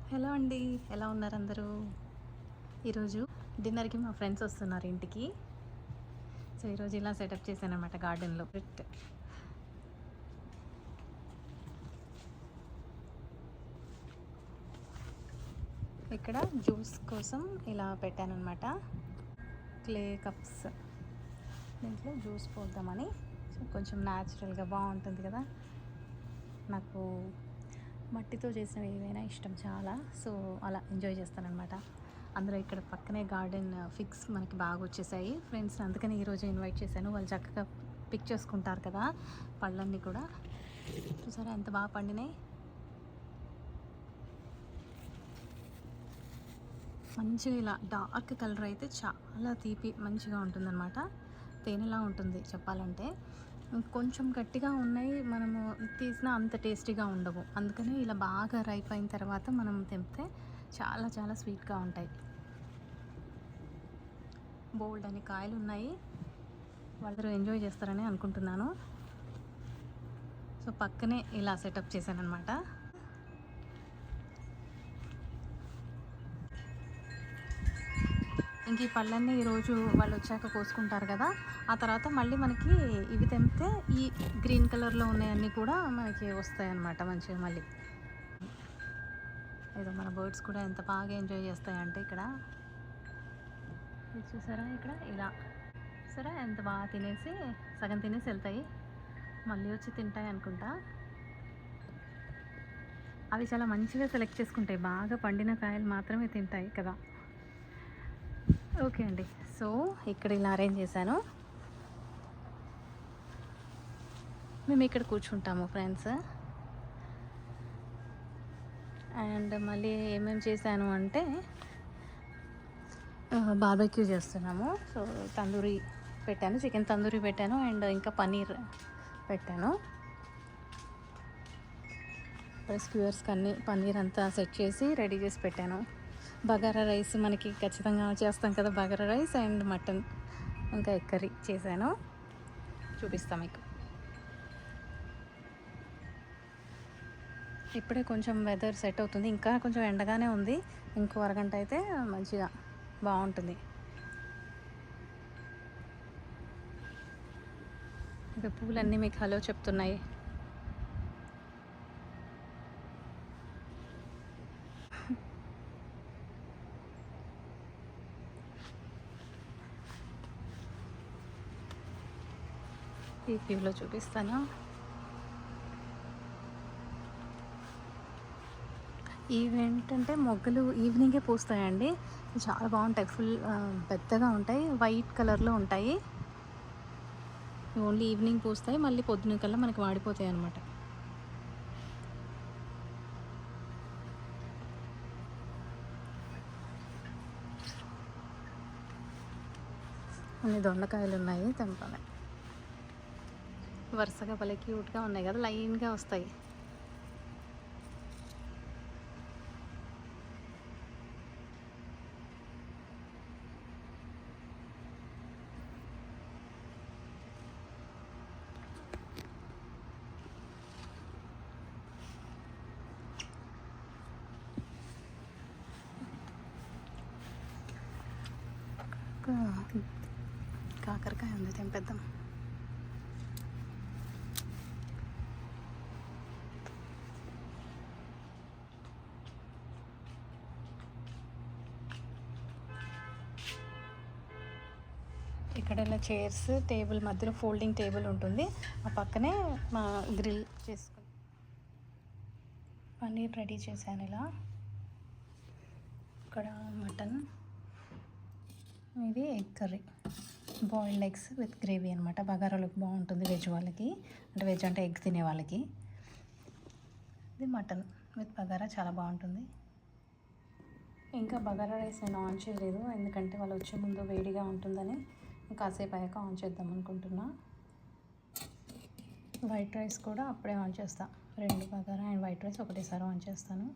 Hello అండి. ఎలా ఉన్నారు అందరూ? ఈరోజు డిన్నర్‌కి మా ఫ్రెండ్స్ వస్తున్నారు ఇంటికి. సో, ఈరోజు ఇలా సెటప్ చేశాననమాట గార్డెన్‌లో. ఇక్కడ జ్యూస్ కోసం ఇలా పెట్టాననమాట. Clay cups. దీంట్లో జ్యూస్ పోద్దామని. సో, కొంచెం న్యాచురల్‌గా బావుంటుంది కదా! నాకు మట్టితో చేసినవి ఏవైనా ఇష్టం చాలా. సో, అలా ఎంజాయ్ చేస్తాననమాట. అందులో ఇక్కడ పక్కనే గార్డెన్ ఫిగ్స్ మనకి బాగా వచ్చేసాయి. ఫ్రెండ్స్‌ని అందుకని ఈరోజు ఇన్వైట్ చేశాను. వాళ్ళు చక్కగా పిక్ చేసుకుంటారు కదా! పళ్ళన్నీ కూడా. చూసారా ఎంత బాగా పండినాయి. మంచిగా ఇలా డార్క్ కలర్ అయితే చాలా తీపి మంచిగా ఉంటుందన్నమాట. తేనెలా ఉంటుంది చెప్పాలంటే. కొంచెం గట్టిగా ఉన్నాయి, మనము తీసినా అంత టేస్టీగా ఉండవు. అందుకని ఇలా బాగా రైప్ అయిన తర్వాత మనం తెంపితే చాలా చాలా స్వీట్‌గా ఉంటాయి. బోల్డ్ అని కాయలు ఉన్నాయి. వాళ్ళందరూ ఎంజాయ్ చేస్తారని అనుకుంటున్నాను. సో, పక్కనే ఇలా సెటప్ చేశాననమాట. ఇంక ఈ పళ్ళన్నీ ఈరోజు వాళ్ళు వచ్చాక కోసుకుంటారు కదా! ఆ తర్వాత మళ్ళీ మనకి ఇవి తెంపితే ఈ గ్రీన్ కలర్‌లో ఉన్నాయన్నీ కూడా మనకి వస్తాయన్నమాట మంచిగా మళ్ళీ. ఏదో మన బర్డ్స్ కూడా ఎంత బాగా ఎంజాయ్ చేస్తాయంటే ఇక్కడ. ఇది చూసారా ఇక్కడ ఇలా. చూసారా ఎంత బాగా తినేసి సగం తినేసి వెళ్తాయి. మళ్ళీ వచ్చి తింటాయి అనుకుంటా. అవి చాలా మంచిగా సెలెక్ట్ చేసుకుంటాయి. బాగా పండిన కాయలు మాత్రమే తింటాయి కదా! ఓకే అండి. సో, ఇక్కడ ఇలా అరేంజ్ చేశాను. మేము ఇక్కడ కూర్చుంటాము ఫ్రెండ్స్. అండ్ మళ్ళీ ఏమేమి చేశాను అంటే బార్బెక్యూ చేస్తున్నాము. సో, తందూరి పెట్టాను, చికెన్ తందూరి పెట్టాను అండ్ ఇంకా పన్నీర్ పెట్టాను. స్క్యూవర్స్కి అన్నీ పన్నీర్ అంతా సెట్ చేసి రెడీ చేసి పెట్టాను. బగారా రైస్ మనకి ఖచ్చితంగా చేస్తాం కదా, బగారా రైస్ అండ్ మటన్ ఇంకా ఎగ్ కర్రీ చేశాను. చూపిస్తాం మీకు. ఇప్పుడే కొంచెం వెదర్ సెట్ అవుతుంది. ఇంకా కొంచెం ఎండగానే ఉంది. ఇంకో అరగంట అయితే మంచిగా బాగుంటుంది. ఇక పూలన్నీ మీకు హలో చెప్తున్నాయి. ఈ వ్యూలో చూపిస్తాను. ఇవేంటంటే మొగ్గలు ఈవినింగే పూస్తాయండి. చాలా బాగుంటాయి. ఫుల్ పెద్దగా ఉంటాయి. వైట్ కలర్లో ఉంటాయి. ఓన్లీ ఈవినింగ్ పూస్తాయి. మళ్ళీ పొద్దున కల్లా మనకి వాడిపోతాయి అన్నమాట. అన్ని దొండకాయలు ఉన్నాయి తెంపాలి. వరుసగా భలే క్యూట్గా ఉన్నాయి కదా, లైన్గా వస్తాయి. కాకరకాయ ఉంది, తెంపేద్దాం. ఇక్కడ ఇలా చైర్స్, టేబుల్ మధ్యలో ఫోల్డింగ్ టేబుల్ ఉంటుంది. ఆ పక్కనే మా గ్రిల్ చేసుకుని పన్నీర్ రెడీ చేశాను. ఇలా ఇక్కడ మటన్, ఇది egg curry, boiled eggs with gravy అనమాట. బగారాలకు బాగుంటుంది వెజ్ వాళ్ళకి, అంటే వెజ్ అంటే ఎగ్ తినే వాళ్ళకి. ఇది మటన్ విత్ బగారా చాలా బాగుంటుంది. ఇంకా బగారా రైస్ నేను ఆన్ చేయలేదు, ఎందుకంటే వాళ్ళు వచ్చే ముందు వేడిగా ఉంటుందని. కాసేపు అయ్యాక ఆన్ చేద్దాం అనుకుంటున్నా. వైట్ రైస్ కూడా అప్పుడే ఆన్ చేస్తా. 2 బగారా అండ్ వైట్ రైస్ ఒకటేసారి ఆన్ చేస్తాను.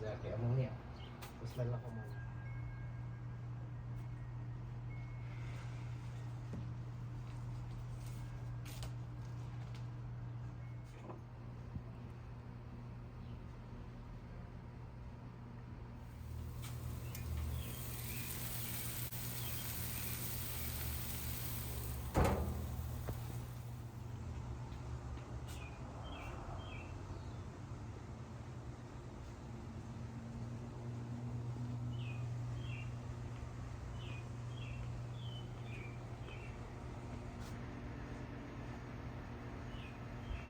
Exactly, ammonia. The smell of ammonia.